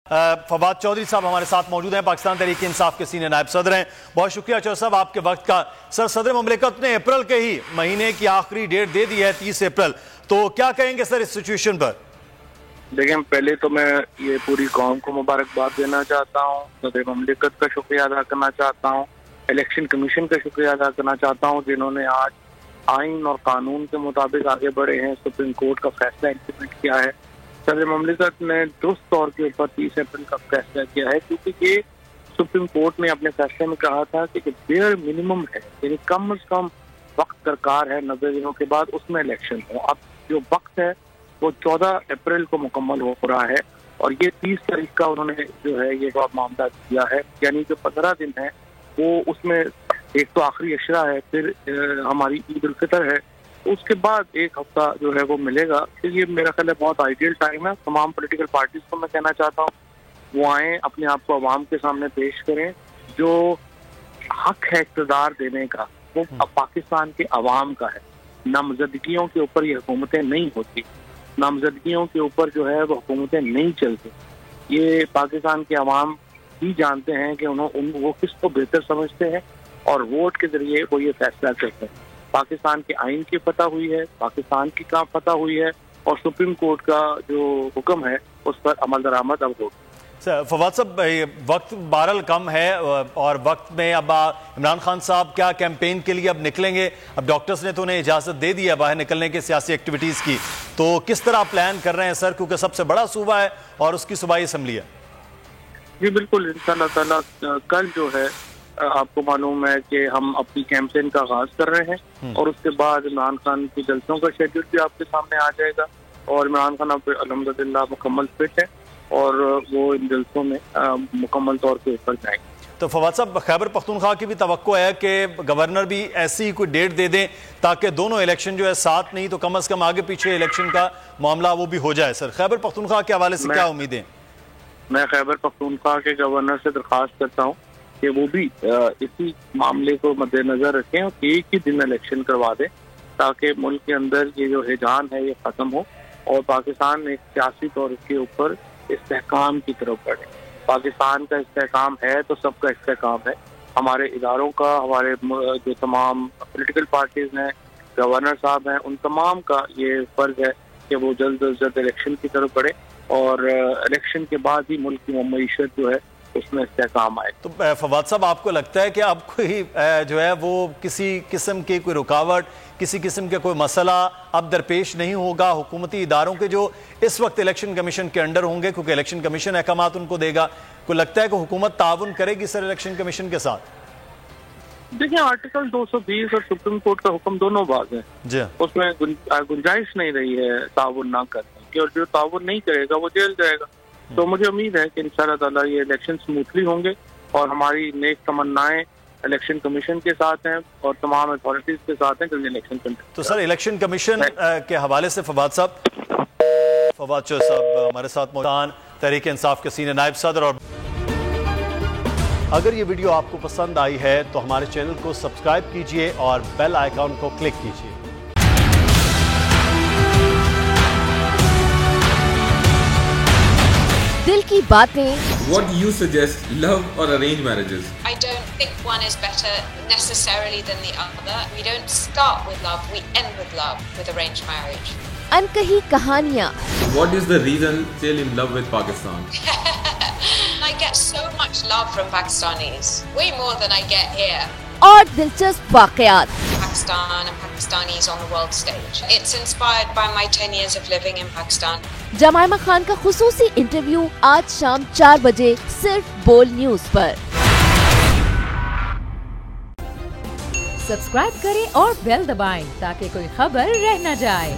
फवाद चौधरी साहब हमारे साथ मौजूद हैं, पाकिस्तान तहरीक इंसाफ के सीनियर नायब सदर हैं। बहुत शुक्रिया चौधरी साहब आपके वक्त का। सर, सदर मुमलिकत ने अप्रैल के ही महीने की आखिरी डेट दे दी है 30 अप्रैल, तो क्या कहेंगे सर इस सिचुएशन पर? देखिए, पहले तो मैं ये पूरी कौम को मुबारकबाद देना चाहता हूँ, सदर मुमलिकत का शुक्रिया अदा करना चाहता हूँ, इलेक्शन कमीशन का शुक्रिया अदा करना चाहता हूँ जिन्होंने आज आइन और कानून के मुताबिक आगे बढ़े हैं, सुप्रीम कोर्ट का फैसला इम्प्लीमेंट किया है। सदर मुमलिकत ने दुरुस्त तौर के ऊपर 30 अप्रैल का फैसला किया है, क्योंकि ये सुप्रीम कोर्ट ने अपने फैसले में कहा था कि बेयर मिनिमम है, यानी कम से कम वक्त दरकार है 90 दिनों के बाद उसमें इलेक्शन हो। अब जो वक्त है वो 14 अप्रैल को मुकम्मल हो रहा है और ये 30 तारीख का उन्होंने जो है ये मामला दिया है, यानी जो 15 दिन है वो उसमें एक तो आखिरी अशरा है, फिर हमारी ईद उल फितर है, उसके बाद एक हफ्ता जो है वो मिलेगा। तो ये मेरा ख्याल है बहुत आइडियल टाइम है। तमाम पॉलिटिकल पार्टीज को मैं कहना चाहता हूँ वो आए, अपने आप को अवाम के सामने पेश करें। जो हक है इक़्तिदार देने का वो अब पाकिस्तान के अवाम का है। नामजदगियों के ऊपर ये हुकूमतें नहीं होती, नामजदगियों के ऊपर जो है वो हुकूमतें नहीं चलती। ये पाकिस्तान के अवाम ही जानते हैं कि वो किसको बेहतर समझते हैं और वोट के जरिए वो ये फैसला करते हैं। पाकिस्तान के आइन की पता हुई है, पाकिस्तान की काम पता हुई है और सुप्रीम कोर्ट का जो हुक्म है उस पर अमल दरामद अब होगी। फवाद साहब, वक्त बहरहाल कम है और वक्त में अब इमरान खान साहब क्या कैंपेन के लिए अब निकलेंगे? अब डॉक्टर्स ने तो उन्हें इजाज़त दे दी है बाहर निकलने की सियासी एक्टिविटीज़ की, तो किस तरह प्लान कर रहे हैं सर, क्योंकि सबसे बड़ा सूबा है और उसकी सूबाई असम्बली है? जी बिल्कुल, इंशाअल्लाह ताला कल जो है आपको मालूम है कि हम अपनी कैंपेन का आगाज कर रहे हैं और उसके बाद इमरान खान की जलसों का शेड्यूल भी आपके सामने आ जाएगा और इमरान खान अब अल्हम्दुलिल्लाह मुकम्मल फिट है और वो इन जलसों में मुकम्मल तौर पे ऊपर जाएंगे। तो फवाद साहब, खैबर पख्तूनख्वा की भी तवक्को है कि गवर्नर भी ऐसी कोई डेट दे दें ताकि दोनों इलेक्शन जो है साथ नहीं तो कम अज कम आगे पीछे इलेक्शन का मामला वो भी हो जाए। सर, खैबर पख्तूनख्वा के हवाले से क्या उम्मीदें? मैं खैबर पख्तूनख्वा के गवर्नर से दरख्वास्त करता हूँ कि वो भी इसी मामले को मद्देनजर रखें और एक ही दिन इलेक्शन करवा दें ताकि मुल्क के अंदर ये जो हिजान है ये खत्म हो और पाकिस्तान एक सियासी तौर के ऊपर इस्तेहकाम की तरफ बढ़े। पाकिस्तान का इस्तेहकाम है तो सबका इस्तेहकाम है, हमारे इदारों का, हमारे जो तमाम पॉलिटिकल पार्टीज हैं, गवर्नर साहब हैं, उन तमाम का ये फर्ज है कि वो जल्द अज जल्द इलेक्शन की तरफ बढ़े और इलेक्शन के बाद ही मुल्क की मईशत जो है उसमें इस्तेहकाम आए। तो फवाद साहब, आपको लगता है कि अब कोई जो है वो किसी किस्म की कोई रुकावट, किसी किस्म के कोई मसला अब दरपेश नहीं होगा हुकूमती इदारों के जो इस वक्त इलेक्शन कमीशन के अंडर होंगे, क्योंकि इलेक्शन कमीशन अहकामात उनको देगा? कोई लगता है कि हुकूमत ताउन करेगी सर इलेक्शन कमीशन के साथ? देखिए, आर्टिकल 220 और सुप्रीम कोर्ट का हुक्म दोनों बात है, उसमें गुंजाइश नहीं रही है ताउन ना करने की और जो ताउन नहीं करेगा वो जेल जाएगा। तो मुझे उम्मीद है कि इंशाअल्लाह ताला ये इलेक्शन स्मूथली होंगे और हमारी नेक तमन्नाएं इलेक्शन कमीशन के साथ हैं और तमाम अथॉरिटीज के साथ हैं कि इलेक्शन कंडक्ट। तो सर, इलेक्शन कमीशन के हवाले से फवाद चौधरी साहब हमारे साथ मौजूद, तहरीक इंसाफ के सीनियर नायब सदर। और अगर ये वीडियो आपको पसंद आई है तो हमारे चैनल को सब्सक्राइब कीजिए और बेल आइकॉन को क्लिक कीजिए। दिल की बातें। What do you suggest, love or arranged marriages? I don't think one is better necessarily than the other. We don't start with love, we end with love with arranged marriage. अनकही कहानियाँ। What is the reason still in love with Pakistan? I get so much love from Pakistanis, way more than I get here. और दिलचस्प वाकयात। Pakistan and Pakistanis on the world stage. It's inspired by my 10 years of living in Pakistan. जमाइमा Khan का खुसूसी interview आज शाम 4 बजे सिर्फ बोल news पर। Subscribe करें और बेल दबाएं ताकि कोई खबर रह न जाए।